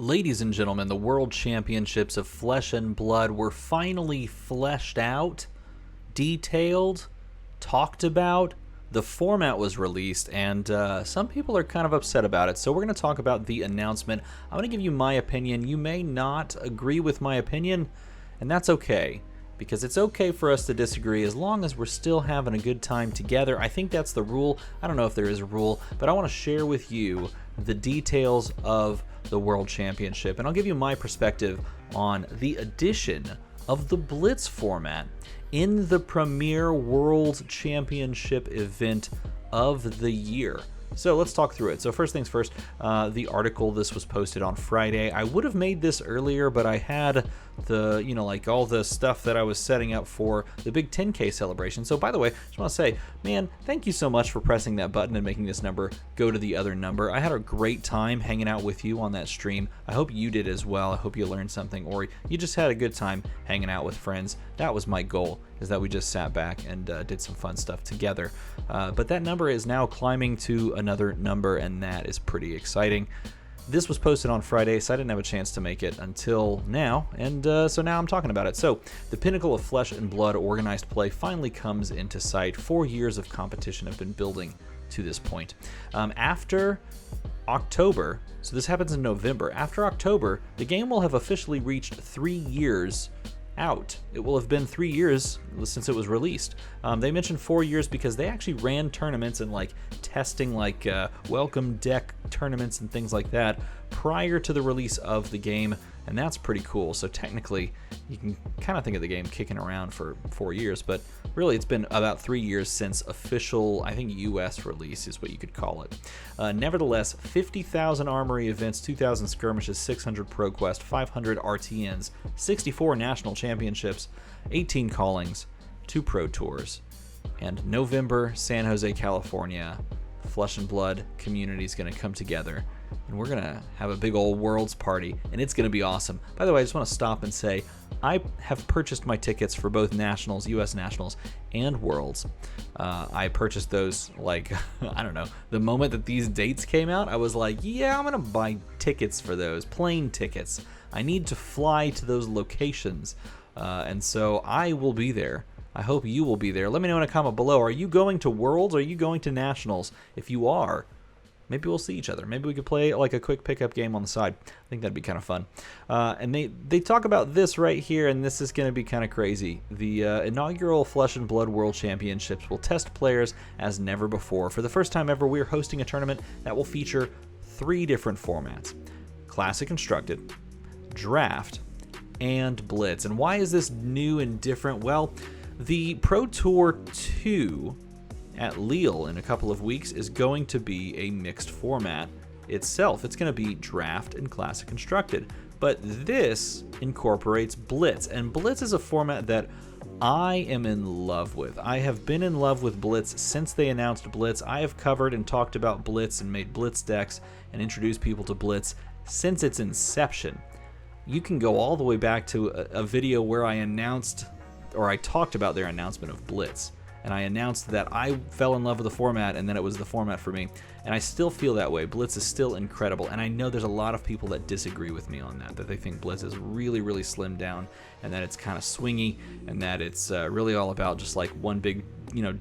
Ladies and gentlemen, the World Championships of Flesh and Blood were finally fleshed out, detailed, talked about. The format was released, and some people are kind of upset about it. So we're going to talk about the announcement. I'm going to give you my opinion. You may not agree with my opinion, and that's okay, because it's okay for us to disagree as long as we're still having a good time together. I think that's the rule. I don't know if there is a rule, but I want to share with you the details of the World Championship, and I'll give you my perspective on the addition of the BLITZ format in the premier World Championship event of the year. So let's talk through it. So first things first, the article, this was posted on Friday. I would have made this earlier, but I had the, like all the stuff that I was setting up for the big 10K celebration. So by the way, I just want to say, man, thank you so much for pressing that button and making this number go to the other number. I had a great time hanging out with you on that stream. I hope you did as well. I hope you learned something, or you just had a good time hanging out with friends. That was my goal, is that we just sat back and did some fun stuff together. But that number is now climbing to another number, and that is pretty exciting. This was posted on Friday, so I didn't have a chance to make it until now, and so now I'm talking about it. So, the pinnacle of Flesh and Blood organized play finally comes into sight. 4 years of competition have been building to this point. After October, so this happens in November, after October, the game will have officially reached 3 years out. It will have been 3 years since it was released. They mentioned 4 years because they actually ran tournaments and testing welcome deck tournaments and things like that prior to the release of the game, and that's pretty cool. So technically you can kind of think of the game kicking around for 4 years, but really it's been about 3 years since official, I think, US release is what you could call it. Nevertheless, 50,000 Armory events, 2,000 skirmishes, 600 ProQuest, 500 RTNs, 64 national championships, 18 callings, 2 Pro Tours, and November, San Jose, California, Flesh and Blood community is going to come together, and we're going to have a big old Worlds party, and it's going to be awesome. By the way, I just want to stop and say, I have purchased my tickets for both Nationals, US Nationals, and Worlds. I purchased those, I don't know, the moment that these dates came out, I was like, yeah, I'm going to buy tickets for those, plane tickets. I need to fly to those locations, and so I will be there. I hope you will be there. Let me know in a comment below. Are you going to Worlds? Or are you going to Nationals? If you are, maybe we'll see each other. Maybe we could play a quick pickup game on the side. I think that'd be kind of fun. And they talk about this right here, and this is going to be kind of crazy. The inaugural Flesh and Blood World Championships will test players as never before. For the first time ever, we're hosting a tournament that will feature 3 different formats: Classic Constructed, Draft, and Blitz. And why is this new and different? Well, the Pro Tour 2 at Lille in a couple of weeks is going to be a mixed format itself. It's going to be Draft and Classic Constructed. But this incorporates Blitz, and Blitz is a format that I am in love with. I have been in love with Blitz since they announced Blitz. I have covered and talked about Blitz and made Blitz decks and introduced people to Blitz since its inception. You can go all the way back to a video where I talked about their announcement of Blitz, and I announced that I fell in love with the format, and then it was the format for me, and I still feel that way. Blitz is still incredible, and I know there's a lot of people that disagree with me on that they think Blitz is really, really slimmed down, and that it's kind of swingy, and that it's really all about just one big,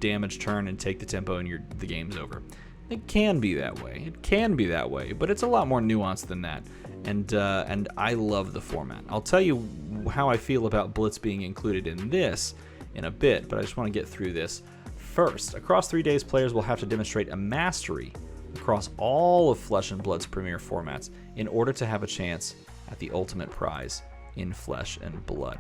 damage turn and take the tempo and the game's over. It can be that way, but it's a lot more nuanced than that. And I love the format. I'll tell you how I feel about Blitz being included in this in a bit, but I just want to get through this first. Across 3 days, players will have to demonstrate a mastery across all of Flesh and Blood's premier formats in order to have a chance at the ultimate prize in Flesh and Blood.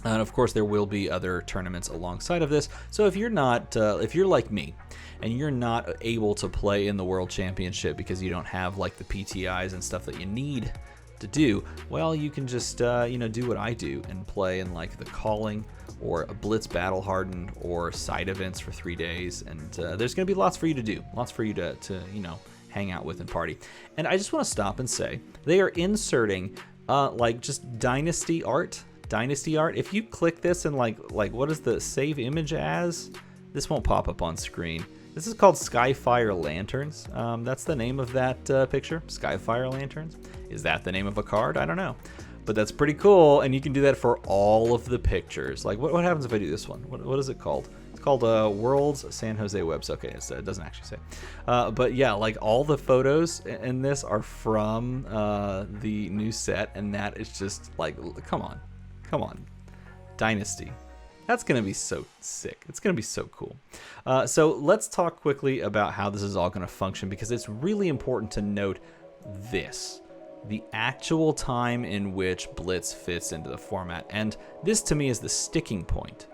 And of course, there will be other tournaments alongside of this. So if you're like me, and you're not able to play in the World Championship because you don't have the PTIs and stuff that you need to do, well, you can just do what I do and play in the Calling or a Blitz Battle Hardened or side events for 3 days. And there's going to be lots for you to do, lots for you to hang out with and party. And I just want to stop and say they are inserting just dynasty art. If you click this and what is the save image as? This won't pop up on screen. This is called Skyfire Lanterns. That's the name of that picture, Skyfire Lanterns. Is that the name of a card? I don't know. But that's pretty cool, and you can do that for all of the pictures. Like, what happens if I do this one? What is it called? It's called Worlds San Jose Webs. Okay, it doesn't actually say. But yeah, like all the photos in this are from the new set, and that is just like, come on. Dynasty. That's going to be so sick. It's going to be so cool. So let's talk quickly about how this is all going to function, because it's really important to note this. The actual time in which Blitz fits into the format. And this, to me, is the sticking point.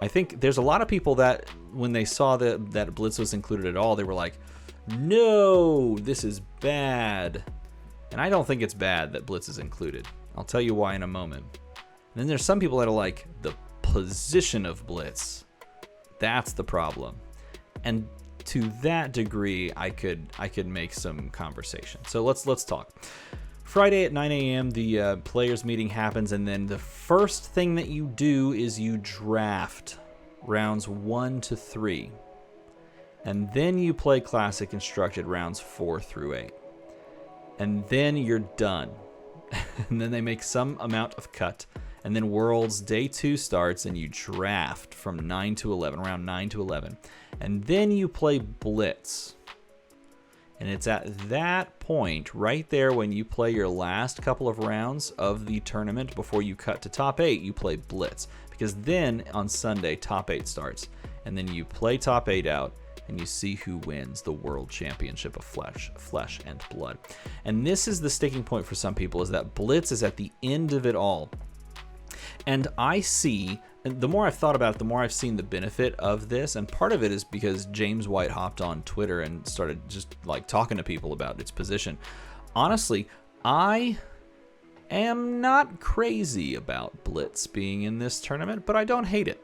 I think there's a lot of people that, when they saw that Blitz was included at all, they were like, no, this is bad. And I don't think it's bad that Blitz is included. I'll tell you why in a moment. And then there's some people that are like, the position of Blitz, that's the problem. And to that degree, I could make some conversation. So let's talk. Friday at 9 a.m. the players meeting happens, and then the first thing that you do is you draft rounds 1 to 3, and then you play Classic Constructed rounds 4 through 8, and then you're done. And then they make some amount of cut, and then Worlds Day 2 starts, and you draft from 9 to 11, around 9 to 11. And then you play Blitz. And it's at that point, right there, when you play your last couple of rounds of the tournament before you cut to top 8, you play Blitz. Because then on Sunday, top 8 starts. And then you play top 8 out, and you see who wins the World Championship of Flesh and Blood. And this is the sticking point for some people, is that Blitz is at the end of it all. And I see, and the more I've thought about it, the more I've seen the benefit of this. And part of it is because James White hopped on Twitter and started just like talking to people about its position. Honestly, I am not crazy about Blitz being in this tournament, but I don't hate it.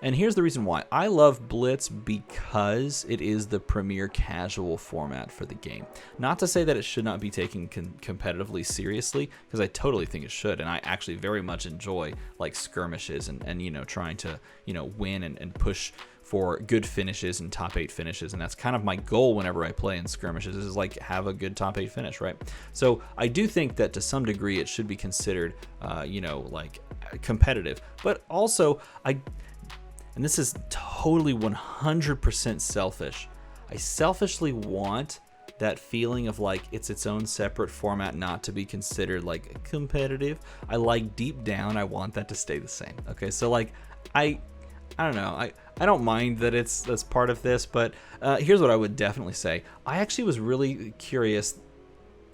And here's the reason why. I love Blitz because it is the premier casual format for the game. Not to say that it should not be taken competitively seriously, because I totally think it should. And I actually very much enjoy like skirmishes and you know, trying to, you know, win and push for good finishes and top 8 finishes. And that's kind of my goal whenever I play in skirmishes, is like have a good top 8 finish, right? So I do think that to some degree it should be considered, you know, like competitive. But also, and this is totally 100% selfish, I selfishly want that feeling of like it's its own separate format, not to be considered like competitive. I like deep down, I want that to stay the same. Okay, so like I don't know, I don't mind that that's part of this, but here's what I would definitely say. I actually was really curious,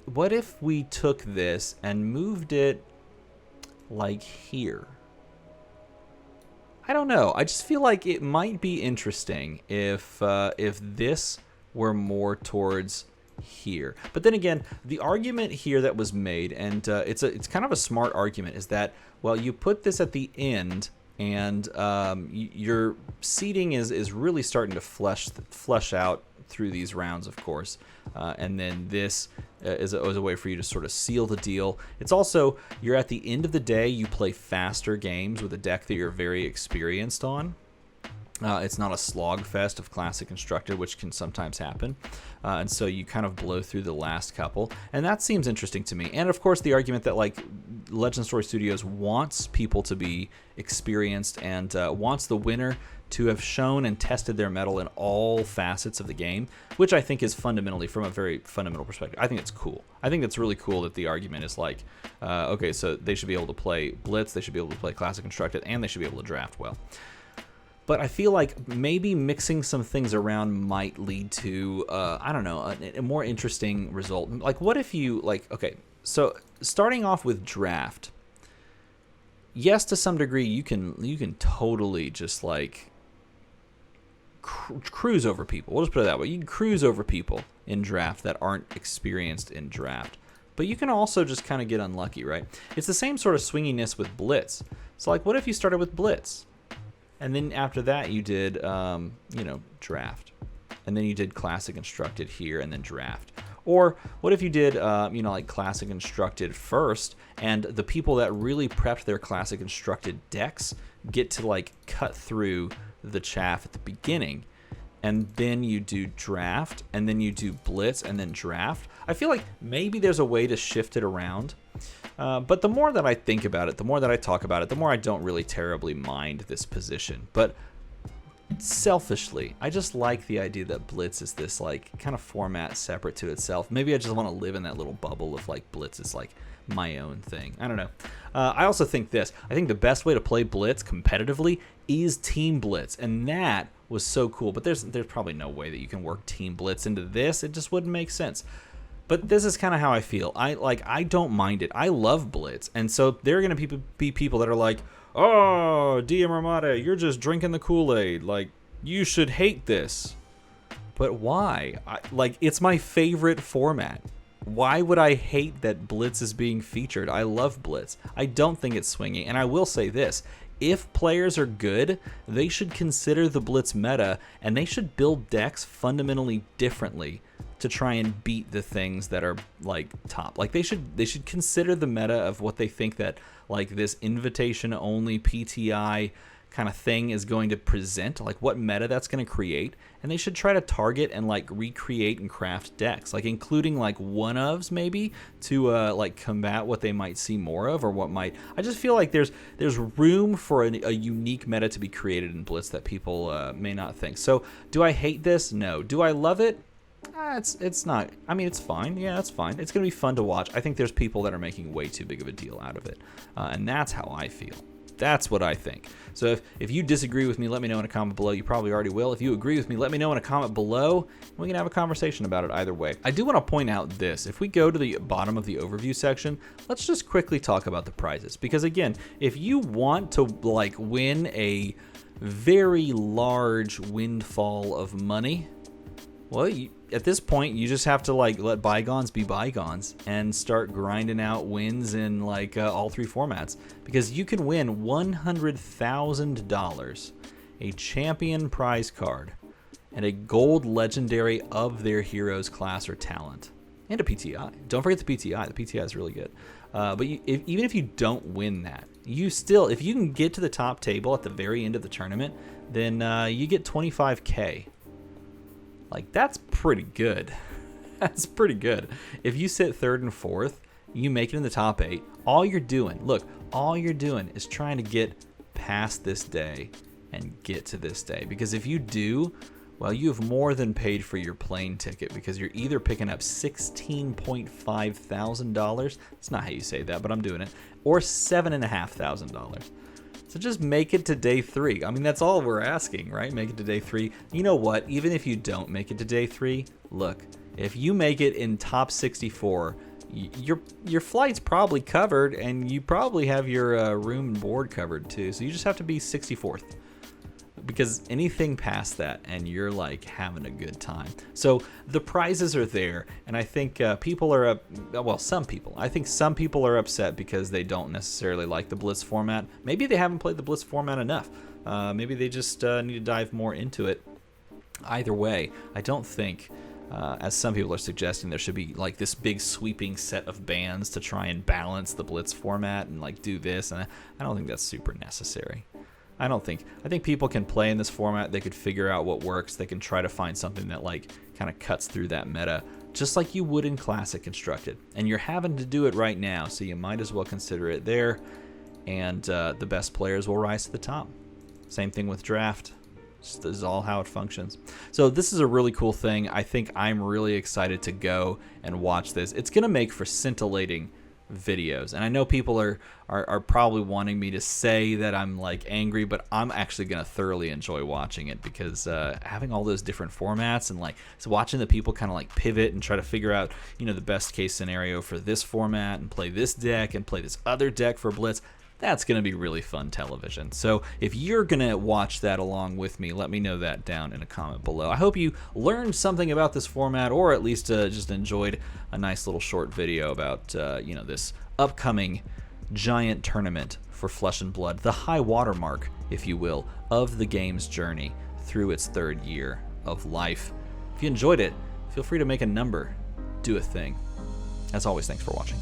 what if we took this and moved it like here? I don't know. I just feel like it might be interesting if this were more towards here. But then again, the argument here that was made, and it's kind of a smart argument, is that, well, you put this at the end, and your seeding is really starting to flesh out through these rounds, of course, and then this is a way for you to sort of seal the deal. It's also, you're at the end of the day, you play faster games with a deck that you're very experienced on. It's not a slog fest of Classic Constructed, which can sometimes happen. And so you kind of blow through the last couple. And that seems interesting to me. And of course, the argument that like Legend Story Studios wants people to be experienced and wants the winner to have shown and tested their mettle in all facets of the game, which I think is fundamentally, from a very fundamental perspective, I think it's cool. I think it's really cool that the argument is like, okay, so they should be able to play Blitz, they should be able to play Classic Constructed, and they should be able to draft well. But I feel like maybe mixing some things around might lead to, I don't know, a more interesting result. Like, what if you, like, okay, so starting off with draft, yes, to some degree, you can totally just, like, cruise over people. We'll just put it that way. You can cruise over people in draft that aren't experienced in draft. But you can also just kind of get unlucky, right? It's the same sort of swinginess with Blitz. So, like, what if you started with Blitz? And then after that, you did, you know, draft. And then you did Classic Constructed here and then draft. Or what if you did, you know, like Classic Constructed first, and the people that really prepped their Classic Constructed decks get to, like, cut through the chaff at the beginning. and then you do draft, and then you do blitz, and then draft. I feel like maybe there's a way to shift it around. But the more that I think about it, the more that I talk about it, the more I don't really terribly mind this position. But selfishly, I just like the idea that blitz is this like kind of format separate to itself. Maybe I just want to live in that little bubble of like blitz is like my own thing. I don't know. I also think this. I think the best way to play blitz competitively is team blitz, and that was so cool. But there's probably no way that you can work team blitz into this. It just wouldn't make sense. But this is kind of how I feel. I don't mind it. I love blitz, and so there are going to be people that are like, "Oh, DM ARMADA, you're just drinking the Kool-Aid. Like, you should hate this." But why? It's my favorite format. Why would I hate that blitz is being featured? I love blitz. I don't think it's swinging, and I will say this. If players are good, they should consider the blitz meta, and they should build decks fundamentally differently to try and beat the things that are like top. Like they should consider the meta of what they think that like this invitation only PTI kind of thing is going to present, like what meta that's going to create, and they should try to target and like recreate and craft decks, like including like one-ofs maybe to like combat what they might see more of, or what might. I just feel like there's room for a unique meta to be created in Blitz that people may not think. So do I hate this? No. Do I love it? It's not. I mean, it's fine. Yeah, it's fine. It's going to be fun to watch. I think there's people that are making way too big of a deal out of it, and that's how I feel. That's what I think. So if you disagree with me, let me know in a comment below. You probably already will. If you agree with me, let me know in a comment below. We can have a conversation about it either way. I do want to point out this. If we go to the bottom of the overview section, let's just quickly talk about the prizes. Because again, if you want to like win a very large windfall of money, well, at this point, you just have to like let bygones be bygones and start grinding out wins in like all three formats, because you can win $100,000, a champion prize card, and a gold legendary of their heroes class or talent, and a PTI. Don't forget the PTI. The PTI is really good. But even if you don't win that, you still, if you can get to the top table at the very end of the tournament, then you get 25K. Like, that's pretty good. That's pretty good. If you sit third and fourth, you make it in the top 8. All you're doing is trying to get past this day and get to this day. Because if you do, well, you have more than paid for your plane ticket, because you're either picking up $16.5 thousand. It's not how you say that, but I'm doing it. Or $7.5 thousand. So just make it to day 3. I mean, that's all we're asking, right? Make it to day 3. You know what? Even if you don't make it to day 3, look, if you make it in top 64, your flight's probably covered, and you probably have your room and board covered too. So you just have to be 64th. Because anything past that, and you're like having a good time. So the prizes are there, and I think people are some people. I think some people are upset because they don't necessarily like the Blitz format. Maybe they haven't played the Blitz format enough. Maybe they just need to dive more into it. Either way, I don't think, as some people are suggesting, there should be like this big sweeping set of bans to try and balance the Blitz format and like do this, and I don't think that's super necessary. I think people can play in this format. They could figure out what works. They can try to find something that like kind of cuts through that meta, just like you would in Classic Constructed. And you're having to do it right now, so you might as well consider it there. And the best players will rise to the top. Same thing with Draft. This is all how it functions. So this is a really cool thing. I think I'm really excited to go and watch this. It's going to make for scintillating videos, and I know people are probably wanting me to say that I'm like angry, but I'm actually gonna thoroughly enjoy watching it, because having all those different formats and like watching the people kind of like pivot and try to figure out, you know, the best case scenario for this format and play this deck and play this other deck for Blitz. That's going to be really fun television. So if you're going to watch that along with me, let me know that down in a comment below. I hope you learned something about this format, or at least just enjoyed a nice little short video about you know, this upcoming giant tournament for Flesh and Blood, the high watermark, if you will, of the game's journey through its 3rd year of life. If you enjoyed it, feel free to make a number, do a thing. As always, thanks for watching.